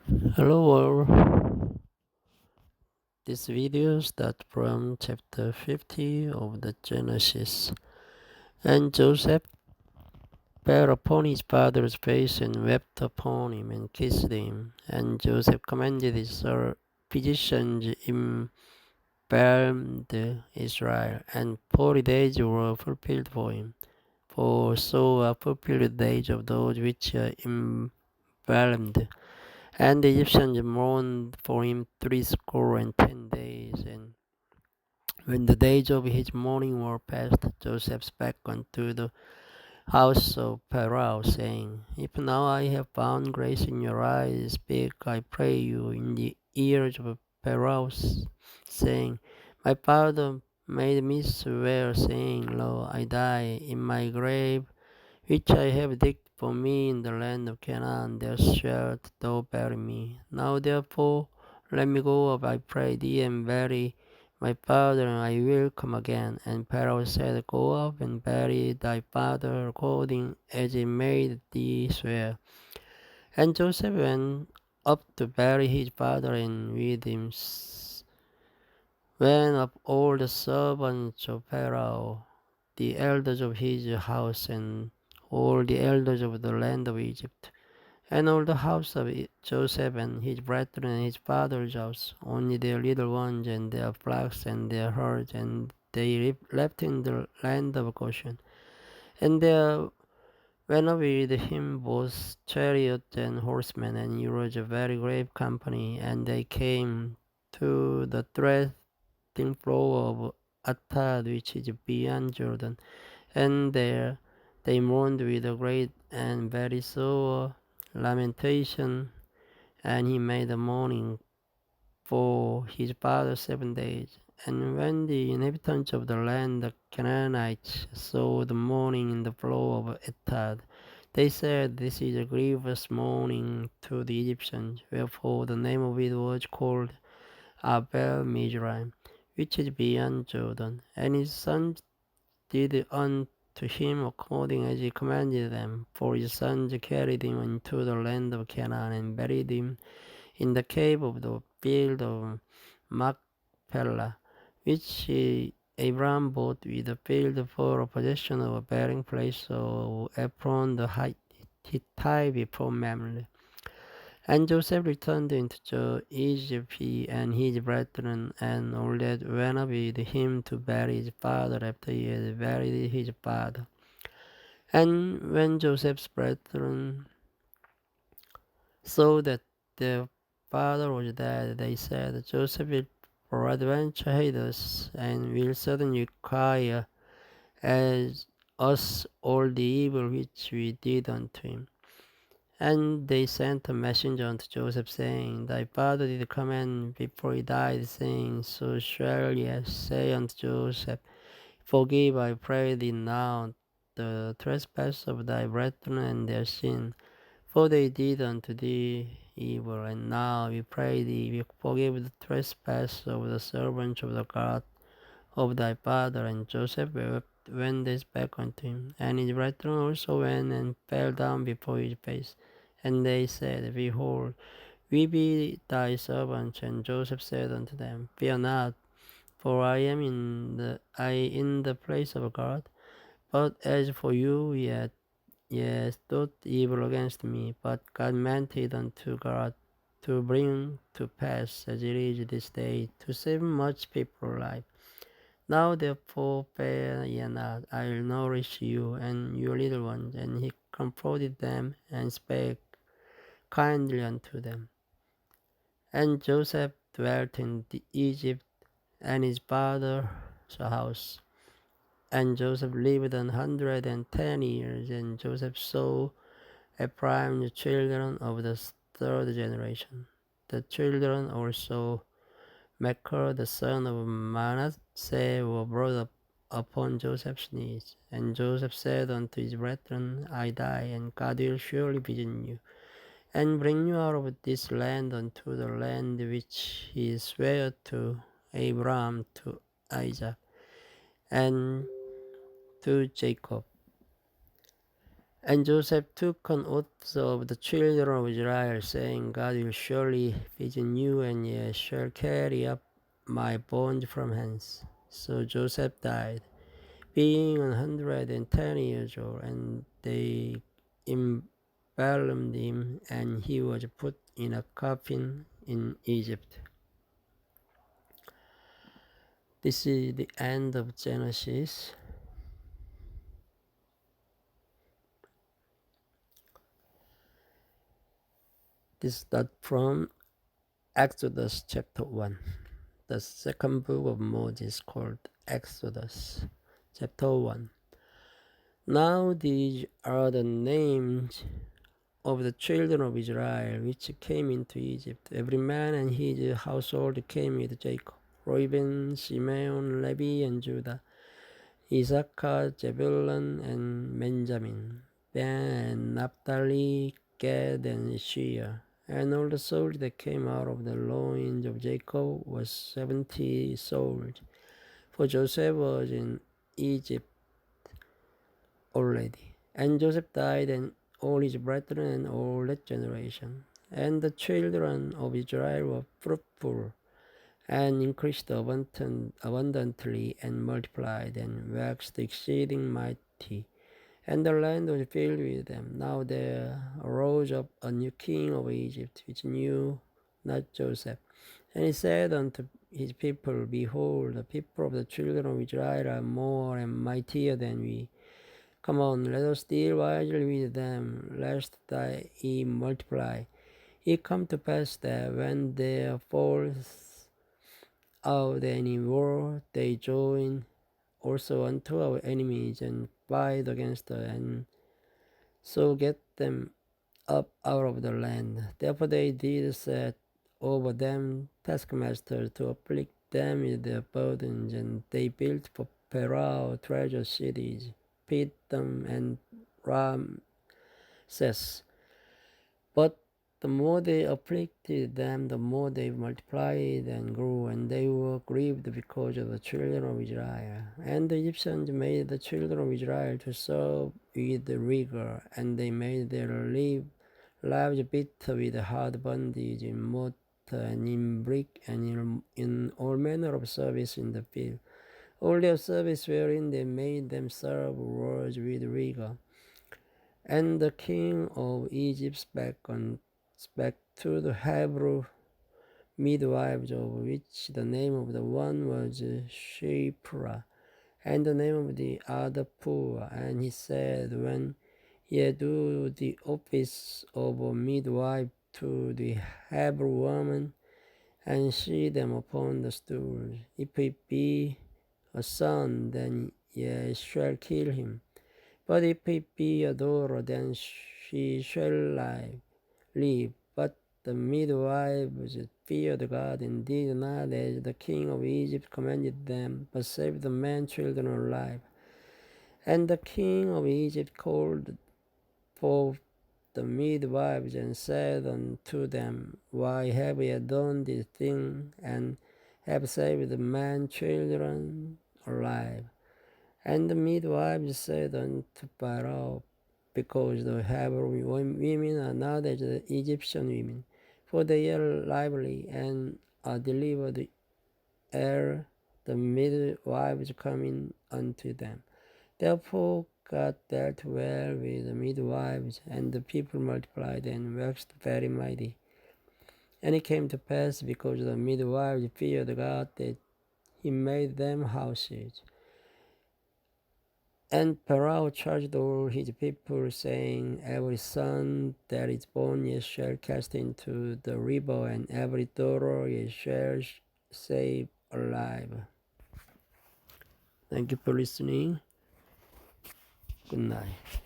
Hello all. This video starts from chapter 50 of the Genesis. And Joseph fell upon his father's face and wept upon him and kissed him. And Joseph commanded his physicians embalmed Israel, and 40 days were fulfilled for him. For so are fulfilled the days of those which are embalmed. And the Egyptians mourned for him 70 days. And when the days of his mourning were past, Joseph spake unto the house of Pharaoh, saying, If now I have found grace in your eyes, speak, I pray you, in the ears of Pharaoh, saying, My father made me swear, saying, Lo, I die in my grave, which I have digged for me in the land of Canaan, there shalt thou bury me. Now therefore let me go up, I pray thee, and bury my father, and I will come again. And Pharaoh said, Go up and bury thy father, according as he made thee swear. And Joseph went up to bury his father, and with him went up all the servants of Pharaoh, the elders of his house, and all the elders of the land of Egypt, and all the house of Joseph and his brethren and his father's house, only their little ones and their flocks and their herds, and they left in the land of Goshen. And there went up with him both chariots and horsemen, and he was a very great company, and they came to the threshing floor of Atad, which is beyond Jordan, and there they mourned with a great and very sore lamentation, and he made a mourning for his father 7 days. And when the inhabitants of the land, the Canaanites, saw the mourning in the floor of Atad, they said, This is a grievous mourning to the Egyptians. Wherefore the name of it was called Abel Mizraim, which is beyond Jordan. And his sons did unto him according as he commanded them. For his sons carried him into the land of Canaan, and buried him in the cave of the field of Machpelah, which Abraham bought with the field for a possession of a burying place of Ephron the Hittite before Mamre. And Joseph returned into Egypt, he and his brethren, and all that went up with him to bury his father after he had buried his father. And when Joseph's brethren saw that their father was dead, they said, Joseph will peradventure hate us, and will certainly require as us all the evil which we did unto him. And they sent a messenger unto Joseph, saying, Thy father did command before he died, saying, So shall ye say unto Joseph, Forgive, I pray thee now, the trespass of thy brethren and their sin, for they did unto thee evil. And now we pray thee, forgive the trespass of the servants of the God of thy father. And Joseph wept when they spake unto him. And his brethren also went and fell down before his face. And they said, Behold, we be thy servants. And Joseph said unto them, Fear not, for I am in the place of God. But as for you, ye thought evil against me, but God meant it unto God to bring to pass, as it is this day, to save much people alive. Now therefore fear ye not, I will nourish you and your little ones. And he comforted them, and spake kindly unto them. And Joseph dwelt in Egypt, and his father's house. And Joseph lived 110 years, and Joseph saw Ephraim, the children of the third generation. The children also Makir, the son of Manasseh, were brought up upon Joseph's knees. And Joseph said unto his brethren, I die, and God will surely visit you, and bring you out of this land unto the land which he sware to Abraham, to Isaac, and to Jacob. And Joseph took an oath of the children of Israel, saying, God will surely visit you, and ye shall carry up my bones from hence. So Joseph died, being 110 years old, and they embalmed him, and he was put in a coffin in Egypt. This is the end of Genesis. This is from Exodus chapter 1. The second book of Moses called Exodus chapter 1. Now these are the names of the children of Israel which came into Egypt. Every man and his household came with Jacob. Reuben, Simeon, Levi, and Judah. Issachar, Zebulun, and Benjamin. Ben and Naphtali, Gad, and Shear. And all the souls that came out of the loins of Jacob was 70 souls. For Joseph was in Egypt already. And Joseph died, and all his brethren, and all that generation. And the children of Israel were fruitful, and increased abundantly, and multiplied, and waxed exceeding mighty. And the land was filled with them. Now there arose up a new king of Egypt, which knew not Joseph. And he said unto his people, Behold, the people of the children of Israel are more and mightier than we. Come on, let us deal wisely with them, lest ye multiply. It come to pass that when there falls out any war, they join also unto our enemies, and fight against us, and so get them up out of the land. Therefore they did set over them taskmasters to afflict them with their burdens, and they built for Pharaoh treasure cities, Pithom and Ramses. But the more they afflicted them, the more they multiplied and grew, and they were grieved because of the children of Israel. And the Egyptians made the children of Israel to serve with rigor, and they made their lives bitter with hard bondage in mortar and in brick and in all manner of service in the field. All their service wherein they made them serve was with rigor. And the king of Egypt spake to the Hebrew midwives, of which the name of the one was Shiphrah, and the name of the other Puah. And he said, When ye do the office of a midwife to the Hebrew woman, and see them upon the stools, if it be a son, then ye shall kill him. But if it be a daughter, then she shall live. But the midwives feared God, and did not as the king of Egypt commanded them, but saved the man children alive. And the king of Egypt called forth the midwives, and said unto them, Why have ye done this thing, and have saved the man children alive? And the midwives said unto Pharaoh, Because the Hebrew women are not as the Egyptian women, for they are lively, and are delivered ere the midwives come in unto them. Therefore God dealt well with the midwives, and the people multiplied and waxed very mighty. And it came to pass, because the midwives feared God, that he made them houses. And Pharaoh charged all his people, saying, Every son that is born ye shall cast into the river, and every daughter ye shall save alive. Thank you for listening. Good night.